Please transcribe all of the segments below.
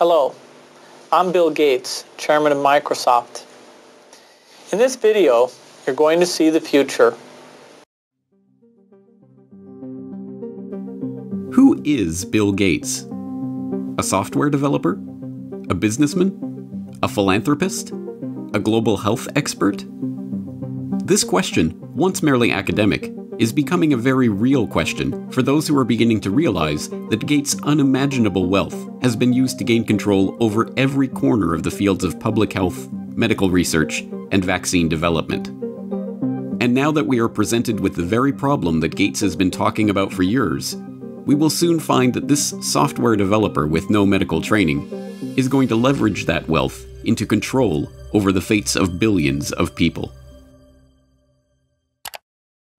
Hello, I'm Bill Gates, Chairman of Microsoft. In this video, you're going to see the future. Who is Bill Gates? A software developer? A businessman? A philanthropist? A global health expert? This question, once merely academic, is becoming a very real question for those who are beginning to realize that Gates' unimaginable wealth has been used to gain control over every corner of the fields of public health, medical research, and vaccine development. And now that we are presented with the very problem that Gates has been talking about for years, we will soon find that this software developer with no medical training is going to leverage that wealth into control over the fates of billions of people.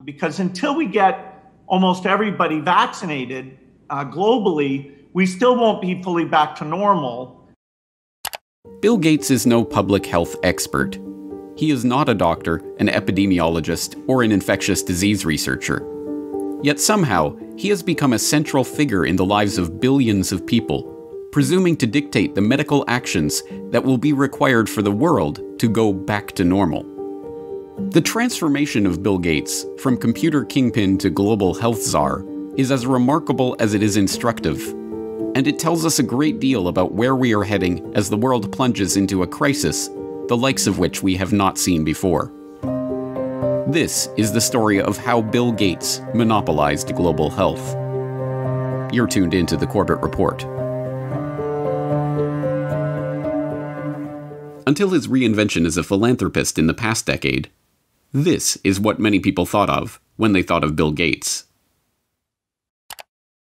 Because until we get almost everybody vaccinated globally, we still won't be fully back to normal. Bill Gates is no public health expert. He is not a doctor, an epidemiologist, or an infectious disease researcher. Yet somehow, he has become a central figure in the lives of billions of people, presuming to dictate the medical actions that will be required for the world to go back to normal. The transformation of Bill Gates from computer kingpin to global health czar is as remarkable as it is instructive, and it tells us a great deal about where we are heading as the world plunges into a crisis, the likes of which we have not seen before. This is the story of how Bill Gates monopolized global health. You're tuned into the Corbett Report. Until his reinvention as a philanthropist in the past decade, this is what many people thought of when they thought of Bill Gates.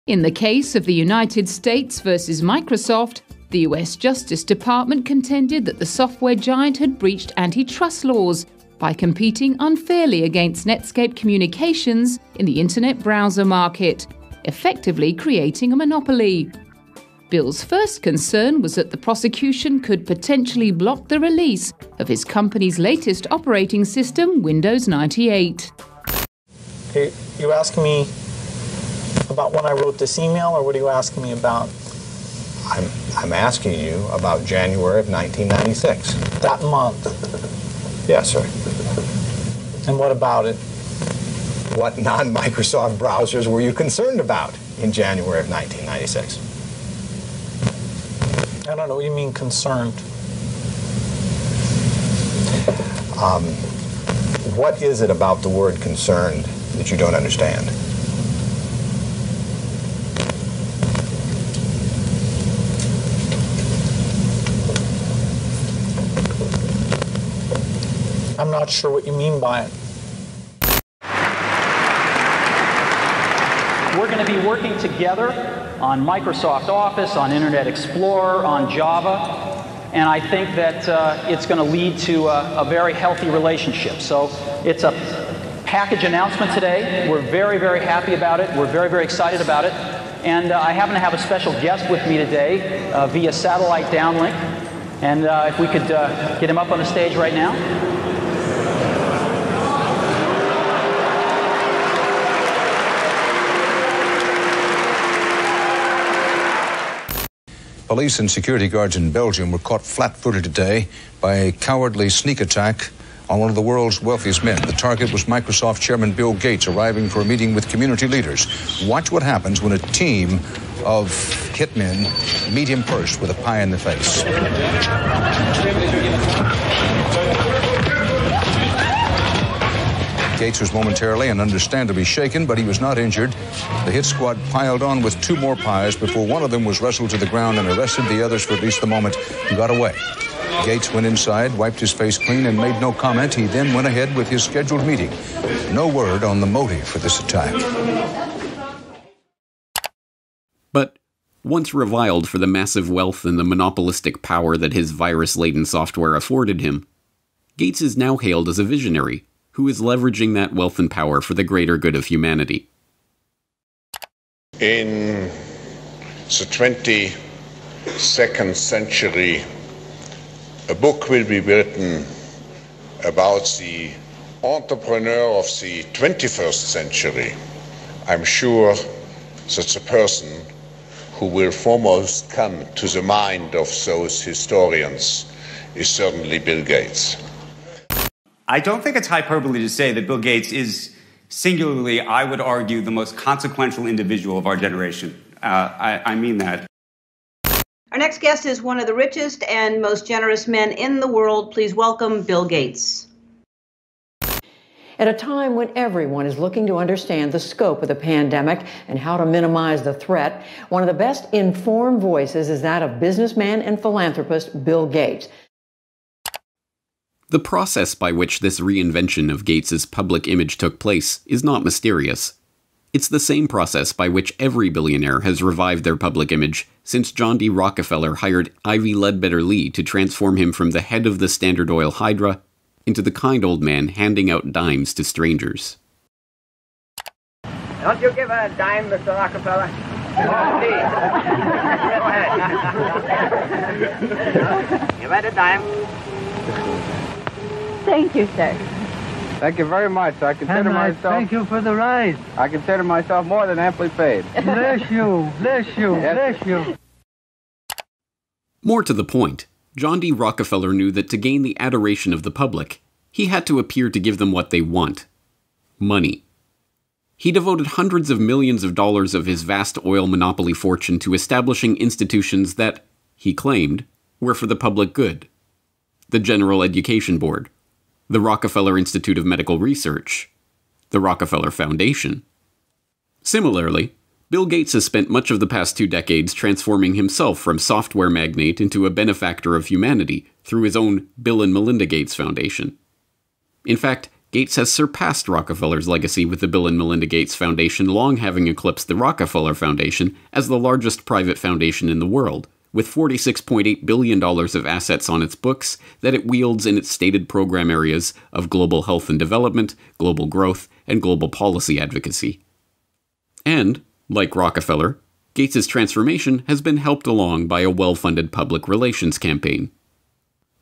In the case of the United States versus Microsoft, the US Justice Department contended that the software giant had breached antitrust laws by competing unfairly against Netscape Communications in the internet browser market, effectively creating a monopoly. Bill's first concern was that the prosecution could potentially block the release of his company's latest operating system, Windows 98. Are you asking me about when I wrote this email, or what are you asking me about? I'm asking you about January of 1996. That month. Yes, sir. And what about it? What non-Microsoft browsers were you concerned about in January of 1996? I don't know what you mean concerned. What is it about the word concerned that you don't understand? I'm not sure what you mean by it. We're going to be working together on Microsoft Office, on Internet Explorer, on Java, and I think that it's going to lead to a very healthy relationship. So it's a package announcement today. We're very, very happy about it. We're very, very excited about it. And I happen to have a special guest with me today via satellite downlink. And if we could get him up on the stage right now. Police and security guards in Belgium were caught flat-footed today by a cowardly sneak attack on one of the world's wealthiest men. The target was Microsoft Chairman Bill Gates, arriving for a meeting with community leaders. Watch what happens when a team of hitmen meet him first with a pie in the face. Gates was momentarily and understandably shaken, but he was not injured. The hit squad piled on with two more pies before one of them was wrestled to the ground and arrested. The others, for at least the moment, got away. Gates went inside, wiped his face clean, and made no comment. He then went ahead with his scheduled meeting. No word on the motive for this attack. But once reviled for the massive wealth and the monopolistic power that his virus-laden software afforded him, Gates is now hailed as a visionary who is leveraging that wealth and power for the greater good of humanity. In the 22nd century, a book will be written about the entrepreneur of the 21st century. I'm sure that the person who will foremost come to the mind of those historians is certainly Bill Gates. I don't think it's hyperbole to say that Bill Gates is singularly, I would argue, the most consequential individual of our generation. I mean that. Our next guest is one of the richest and most generous men in the world. Please welcome Bill Gates. At a time when everyone is looking to understand the scope of the pandemic and how to minimize the threat, one of the best informed voices is that of businessman and philanthropist Bill Gates. The process by which this reinvention of Gates's public image took place is not mysterious. It's the same process by which every billionaire has revived their public image since John D. Rockefeller hired Ivy Ledbetter Lee to transform him from the head of the Standard Oil Hydra into the kind old man handing out dimes to strangers. Don't you give a dime, Mr. Rockefeller? Oh, please. You read a dime? Thank you, sir. Thank you very much. I consider myself... Thank you for the ride. I consider myself more than amply paid. Bless you, bless you, Yes. bless you. More to the point, John D. Rockefeller knew that to gain the adoration of the public, he had to appear to give them what they want: money. He devoted hundreds of millions of dollars of his vast oil monopoly fortune to establishing institutions that, he claimed, were for the public good. The General Education Board, the Rockefeller Institute of Medical Research, the Rockefeller Foundation. Similarly, Bill Gates has spent much of the past 2 decades transforming himself from software magnate into a benefactor of humanity through his own Bill and Melinda Gates Foundation. In fact, Gates has surpassed Rockefeller's legacy, with the Bill and Melinda Gates Foundation long having eclipsed the Rockefeller Foundation as the largest private foundation in the world, with $46.8 billion of assets on its books that it wields in its stated program areas of global health and development, global growth, and global policy advocacy. And, like Rockefeller, Gates's transformation has been helped along by a well-funded public relations campaign.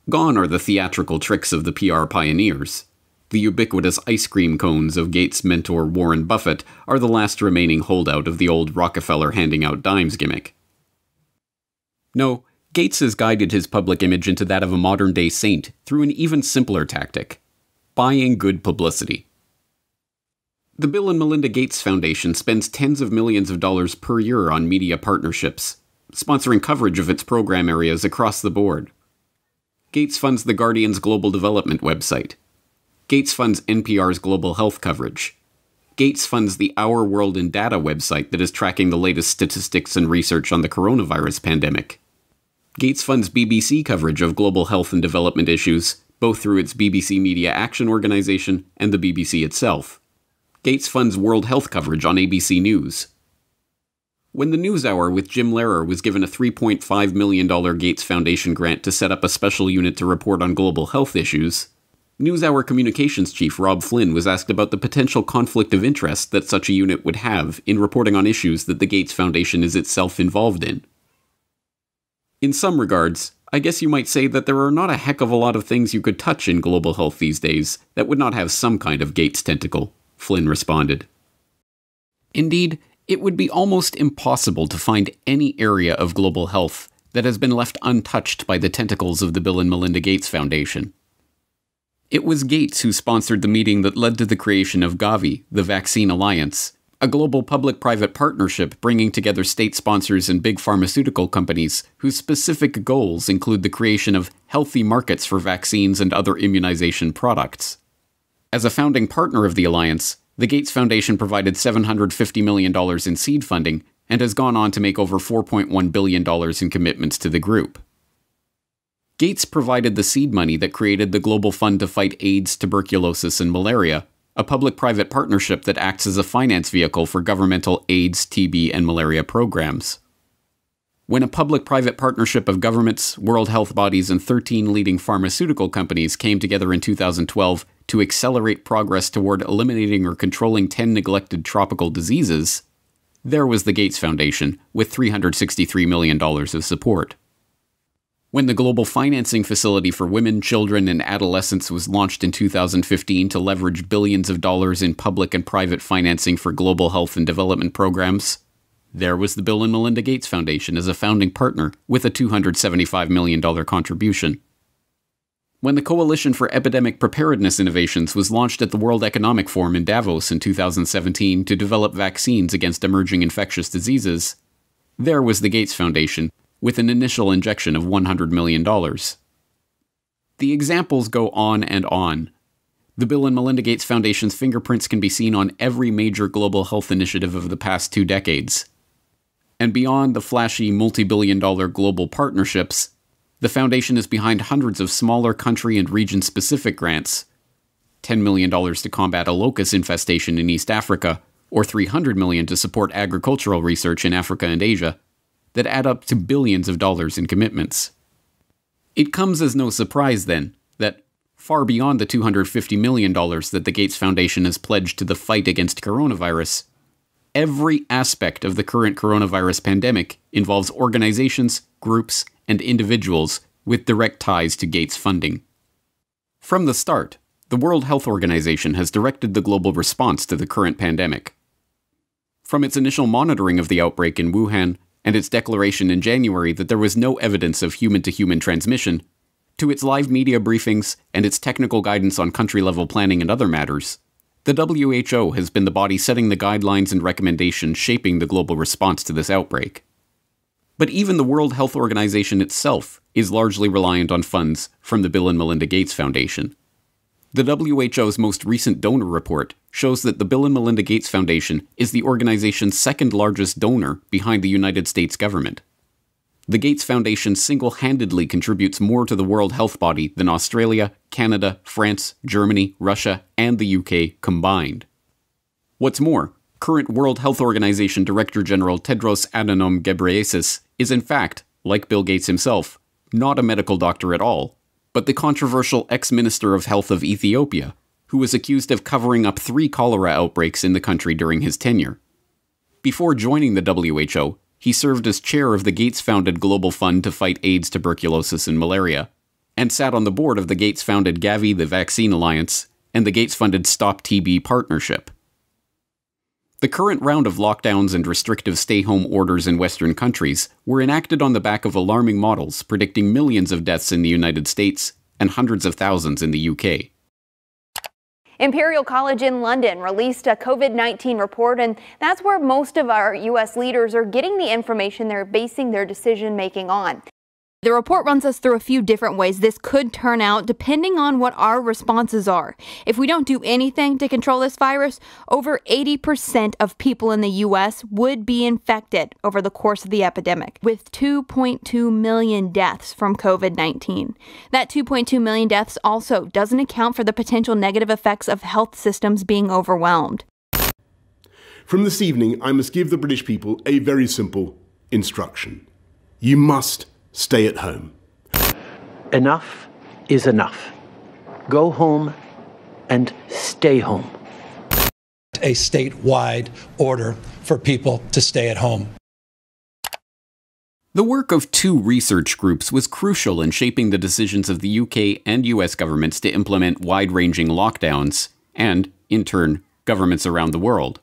Gone are the theatrical tricks of the PR pioneers. The ubiquitous ice cream cones of Gates' mentor Warren Buffett are the last remaining holdout of the old Rockefeller handing out dimes gimmick. No, Gates has guided his public image into that of a modern-day saint through an even simpler tactic: buying good publicity. The Bill and Melinda Gates Foundation spends tens of millions of dollars per year on media partnerships, sponsoring coverage of its program areas across the board. Gates funds The Guardian's Global Development website. Gates funds NPR's global health coverage. Gates funds the Our World in Data website that is tracking the latest statistics and research on the coronavirus pandemic. Gates funds BBC coverage of global health and development issues, both through its BBC Media Action Organization and the BBC itself. Gates funds World Health coverage on ABC News. When the NewsHour with Jim Lehrer was given a $3.5 million Gates Foundation grant to set up a special unit to report on global health issues, NewsHour communications chief Rob Flynn was asked about the potential conflict of interest that such a unit would have in reporting on issues that the Gates Foundation is itself involved in. In some regards, I guess you might say that there are not a heck of a lot of things you could touch in global health these days that would not have some kind of Gates tentacle, Flynn responded. Indeed, it would be almost impossible to find any area of global health that has been left untouched by the tentacles of the Bill and Melinda Gates Foundation. It was Gates who sponsored the meeting that led to the creation of Gavi, the Vaccine Alliance, a global public-private partnership bringing together state sponsors and big pharmaceutical companies whose specific goals include the creation of healthy markets for vaccines and other immunization products. As a founding partner of the alliance, the Gates Foundation provided $750 million in seed funding and has gone on to make over $4.1 billion in commitments to the group. Gates provided the seed money that created the Global Fund to Fight AIDS, Tuberculosis, and Malaria, a public-private partnership that acts as a finance vehicle for governmental AIDS, TB, and malaria programs. When a public-private partnership of governments, world health bodies, and 13 leading pharmaceutical companies came together in 2012 to accelerate progress toward eliminating or controlling 10 neglected tropical diseases, there was the Gates Foundation, with $363 million of support. When the Global Financing Facility for Women, Children, and Adolescents was launched in 2015 to leverage billions of dollars in public and private financing for global health and development programs, There was the Bill and Melinda Gates Foundation as a founding partner with a $275 million contribution. When the Coalition for Epidemic Preparedness Innovations was launched at the World Economic Forum in Davos in 2017 to develop vaccines against emerging infectious diseases, there was the Gates Foundation with an initial injection of $100 million. The examples go on and on. The Bill and Melinda Gates Foundation's fingerprints can be seen on every major global health initiative of the past 2 decades. And beyond the flashy multi-billion-dollar global partnerships, the foundation is behind hundreds of smaller country and region-specific grants, $10 million to combat a locust infestation in East Africa, or $300 million to support agricultural research in Africa and Asia, that add up to billions of dollars in commitments. It comes as no surprise, then, that far beyond the $250 million that the Gates Foundation has pledged to the fight against coronavirus, every aspect of the current coronavirus pandemic involves organizations, groups, and individuals with direct ties to Gates funding. From the start, the World Health Organization has directed the global response to the current pandemic. From its initial monitoring of the outbreak in Wuhan and its declaration in January that there was no evidence of human-to-human transmission, to its live media briefings and its technical guidance on country-level planning and other matters, the WHO has been the body setting the guidelines and recommendations shaping the global response to this outbreak. But even the World Health Organization itself is largely reliant on funds from the Bill and Melinda Gates Foundation. The WHO's most recent donor report shows that the Bill and Melinda Gates Foundation is the organization's second largest donor behind the United States government. The Gates Foundation single-handedly contributes more to the World Health Body than Australia, Canada, France, Germany, Russia, and the UK combined. What's more, current World Health Organization Director General Tedros Adhanom Ghebreyesus is in fact, like Bill Gates himself, not a medical doctor at all, but the controversial ex-Minister of Health of Ethiopia, who was accused of covering up 3 cholera outbreaks in the country during his tenure. Before joining the WHO, he served as chair of the Gates-founded Global Fund to fight AIDS, tuberculosis, and malaria, and sat on the board of the Gates-founded Gavi, the Vaccine Alliance, and the Gates-funded Stop TB Partnership. The current round of lockdowns and restrictive stay-home orders in Western countries were enacted on the back of alarming models predicting millions of deaths in the United States and hundreds of thousands in the UK. Imperial College in London released a COVID-19 report, and that's where most of our U.S. leaders are getting the information they're basing their decision-making on. The report runs us through a few different ways this could turn out depending on what our responses are. If we don't do anything to control this virus, over 80% of people in the U.S. would be infected over the course of the epidemic, with 2.2 million deaths from COVID-19. That 2.2 million deaths also doesn't account for the potential negative effects of health systems being overwhelmed. From this evening, I must give the British people a very simple instruction. You must stay at home. Enough is enough. Go home and stay home. A statewide order for people to stay at home. The work of 2 research groups was crucial in shaping the decisions of the UK and US governments to implement wide-ranging lockdowns, and, in turn, governments around the world.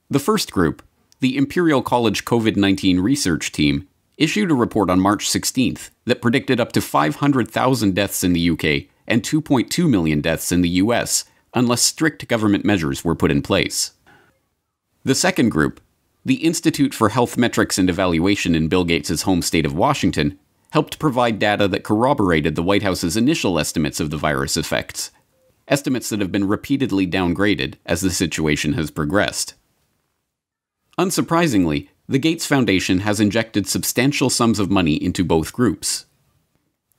The first group, the Imperial College COVID-19 Research Team, issued a report on March 16th that predicted up to 500,000 deaths in the UK and 2.2 million deaths in the US unless strict government measures were put in place. The second group, the Institute for Health Metrics and Evaluation in Bill Gates' home state of Washington, helped provide data that corroborated the White House's initial estimates of the virus effects, estimates that have been repeatedly downgraded as the situation has progressed. Unsurprisingly, the Gates Foundation has injected substantial sums of money into both groups.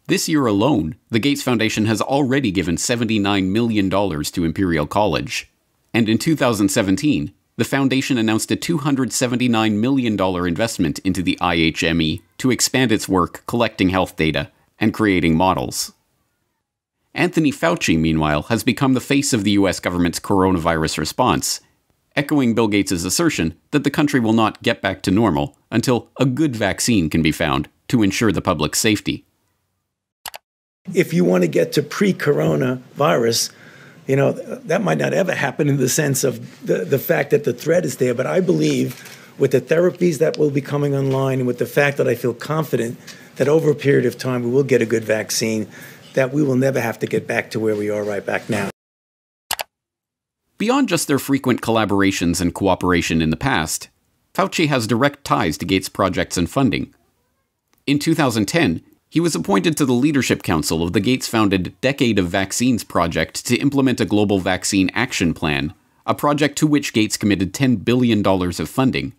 This year alone, the Gates Foundation has already given $79 million to Imperial College, and in 2017, the foundation announced a $279 million investment into the IHME to expand its work collecting health data and creating models. Anthony Fauci, meanwhile, has become the face of the US government's coronavirus response, echoing Bill Gates' assertion that the country will not get back to normal until a good vaccine can be found to ensure the public's safety. If you want to get to pre-coronavirus, that might not ever happen in the sense of the fact that the threat is there, but I believe with the therapies that will be coming online and with the fact that I feel confident that over a period of time we will get a good vaccine, that we will never have to get back to where we are right back now. Beyond just their frequent collaborations and cooperation in the past, Fauci has direct ties to Gates' projects and funding. In 2010, he was appointed to the Leadership Council of the Gates-founded Decade of Vaccines project to implement a global vaccine action plan, a project to which Gates committed $10 billion of funding.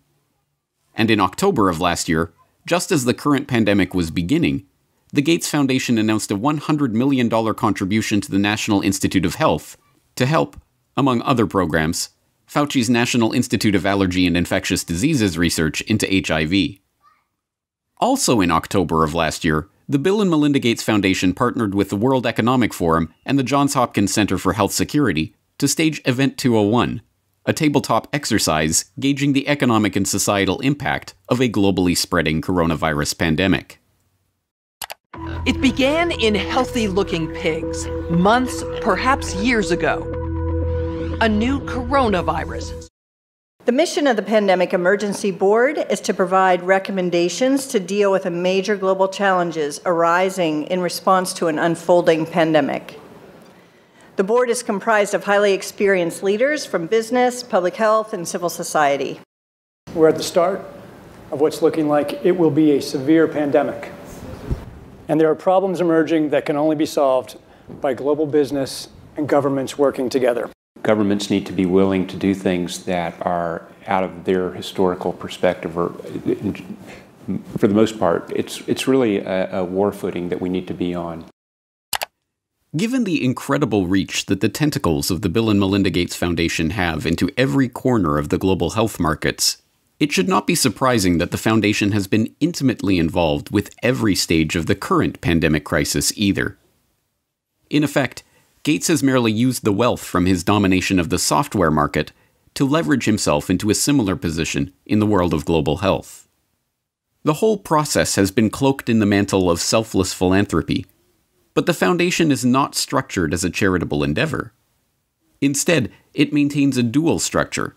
And in October of last year, just as the current pandemic was beginning, the Gates Foundation announced a $100 million contribution to the National Institute of Health to help, among other programs, Fauci's National Institute of Allergy and Infectious Diseases research into HIV. Also in October of last year, the Bill and Melinda Gates Foundation partnered with the World Economic Forum and the Johns Hopkins Center for Health Security to stage Event 201, a tabletop exercise gauging the economic and societal impact of a globally spreading coronavirus pandemic. It began in healthy-looking pigs, months, perhaps years ago. A new coronavirus. The mission of the Pandemic Emergency Board is to provide recommendations to deal with the major global challenges arising in response to an unfolding pandemic. The board is comprised of highly experienced leaders from business, public health, and civil society. We're at the start of what's looking like it will be a severe pandemic. And there are problems emerging that can only be solved by global business and governments working together. Governments need to be willing to do things that are out of their historical perspective, or for the most part, it's really a war footing that we need to be on. Given the incredible reach that the tentacles of the Bill and Melinda Gates Foundation have into every corner of the global health markets, it should not be surprising that the foundation has been intimately involved with every stage of the current pandemic crisis either. In effect, Gates has merely used the wealth from his domination of the software market to leverage himself into a similar position in the world of global health. The whole process has been cloaked in the mantle of selfless philanthropy, but the foundation is not structured as a charitable endeavor. Instead, it maintains a dual structure.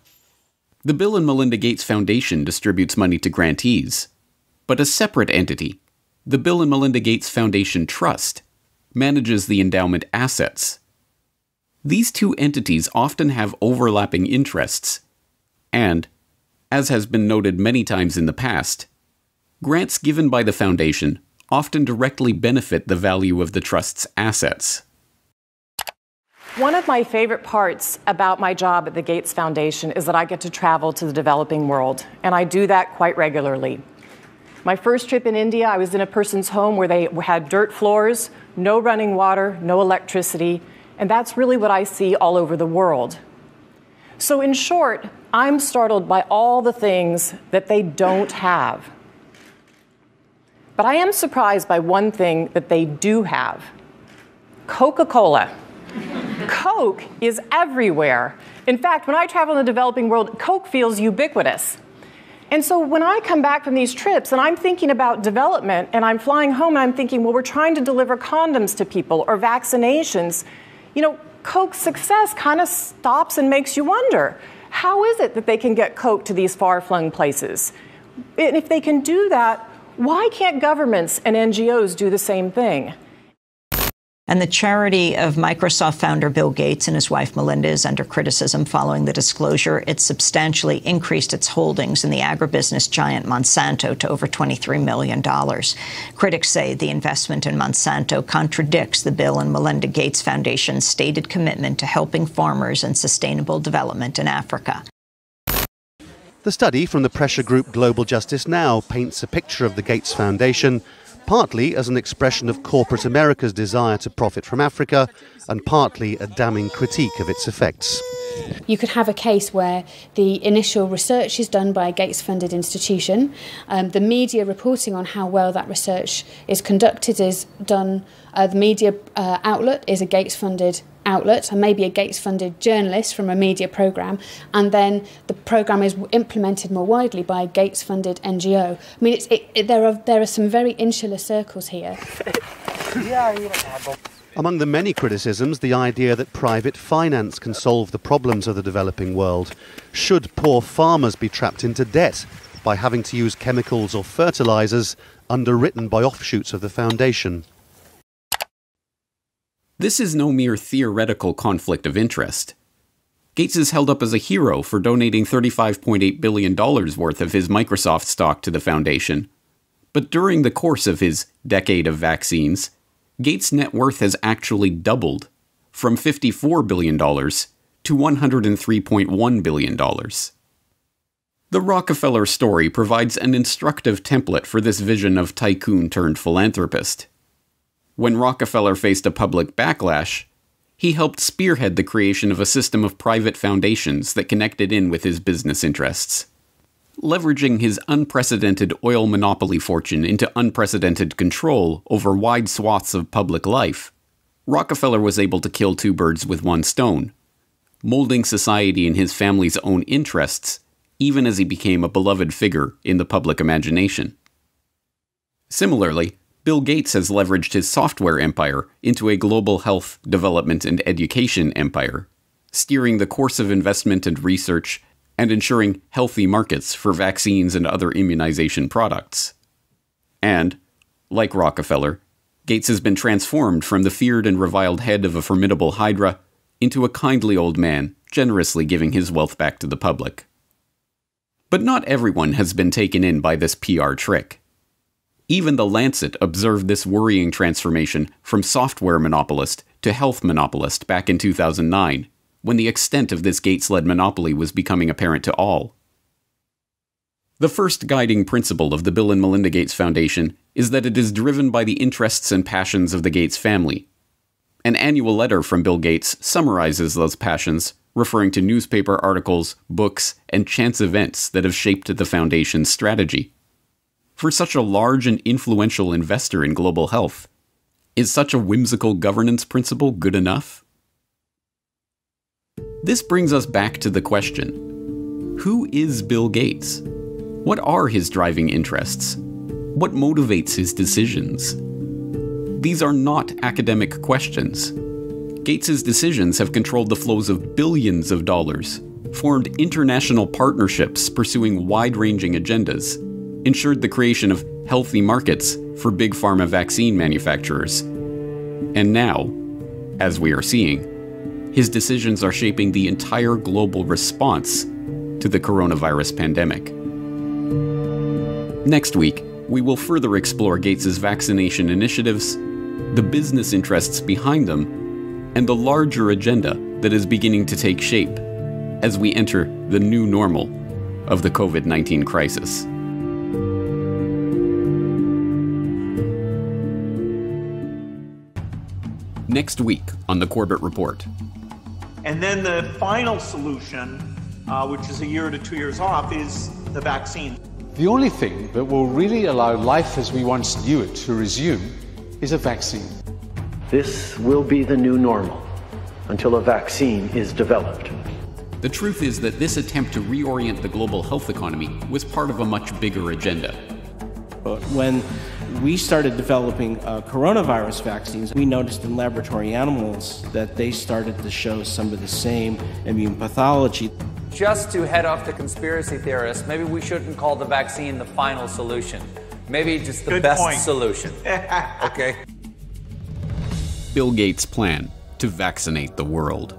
The Bill and Melinda Gates Foundation distributes money to grantees, but a separate entity, the Bill and Melinda Gates Foundation Trust, manages the endowment assets. These two entities often have overlapping interests, and, as has been noted many times in the past, grants given by the foundation often directly benefit the value of the trust's assets. One of my favorite parts about my job at the Gates Foundation is that I get to travel to the developing world, and I do that quite regularly. My first trip in India, I was in a person's home where they had dirt floors, no running water, no electricity, and that's really what I see all over the world. So in short, I'm startled by all the things that they don't have. But I am surprised by one thing that they do have: Coca-Cola. Coke is everywhere. In fact, when I travel in the developing world, Coke feels ubiquitous. And so when I come back from these trips and I'm thinking about development and I'm flying home and I'm thinking, well, we're trying to deliver condoms to people or vaccinations, you know, Coke's success kind of stops and makes you wonder, how is it that they can get Coke to these far-flung places? And if they can do that, why can't governments and NGOs do the same thing? And the charity of Microsoft founder Bill Gates and his wife Melinda is under criticism following the disclosure it substantially increased its holdings in the agribusiness giant Monsanto to over $23 million. Critics say the investment in Monsanto contradicts the Bill and Melinda Gates Foundation's stated commitment to helping farmers and sustainable development in Africa. The study from the pressure group Global Justice Now paints a picture of the Gates Foundation partly as an expression of corporate America's desire to profit from Africa, and partly a damning critique of its effects. You could have a case where the initial research is done by a Gates-funded institution. The media reporting on how well that research is conducted is done. The media outlet is a Gates-funded outlet, and maybe a Gates-funded journalist from a media programme, and then the programme is implemented more widely by a Gates-funded NGO. I mean, there are some very insular circles here. Among the many criticisms, the idea that private finance can solve the problems of the developing world. Should poor farmers be trapped into debt by having to use chemicals or fertilizers underwritten by offshoots of the foundation? This is no mere theoretical conflict of interest. Gates is held up as a hero for donating $35.8 billion worth of his Microsoft stock to the foundation. But during the course of his decade of vaccines, Gates' net worth has actually doubled, from $54 billion to $103.1 billion. The Rockefeller story provides an instructive template for this vision of tycoon turned philanthropist. When Rockefeller faced a public backlash, he helped spearhead the creation of a system of private foundations that connected in with his business interests. Leveraging his unprecedented oil monopoly fortune into unprecedented control over wide swaths of public life, Rockefeller was able to kill two birds with one stone, molding society in his family's own interests, even as he became a beloved figure in the public imagination. Similarly, Bill Gates has leveraged his software empire into a global health, development, and education empire, steering the course of investment and research and ensuring healthy markets for vaccines and other immunization products. And, like Rockefeller, Gates has been transformed from the feared and reviled head of a formidable hydra into a kindly old man, generously giving his wealth back to the public. But not everyone has been taken in by this PR trick. Even The Lancet observed this worrying transformation from software monopolist to health monopolist back in 2009, when the extent of this Gates-led monopoly was becoming apparent to all. The first guiding principle of the Bill and Melinda Gates Foundation is that it is driven by the interests and passions of the Gates family. An annual letter from Bill Gates summarizes those passions, referring to newspaper articles, books, and chance events that have shaped the foundation's strategy. For such a large and influential investor in global health, is such a whimsical governance principle good enough? This brings us back to the question: who is Bill Gates? What are his driving interests? What motivates his decisions? These are not academic questions. Gates's decisions have controlled the flows of billions of dollars, formed international partnerships pursuing wide-ranging agendas, ensured the creation of healthy markets for big pharma vaccine manufacturers. And now, as we are seeing, his decisions are shaping the entire global response to the coronavirus pandemic. Next week, we will further explore Gates's vaccination initiatives, the business interests behind them, and the larger agenda that is beginning to take shape as we enter the new normal of the COVID-19 crisis. Next week on the Corbett Report. And then the final solution, which is a year to 2 years off, is the vaccine. The only thing that will really allow life as we once knew it to resume is a vaccine. This will be the new normal until a vaccine is developed. The truth is that this attempt to reorient the global health economy was part of a much bigger agenda. When we started developing coronavirus vaccines, we noticed in laboratory animals that they started to show some of the same immune pathology. Just to head off the conspiracy theorists, maybe we shouldn't call the vaccine the final solution. Maybe just the best solution. Okay? Bill Gates' plan to vaccinate the world.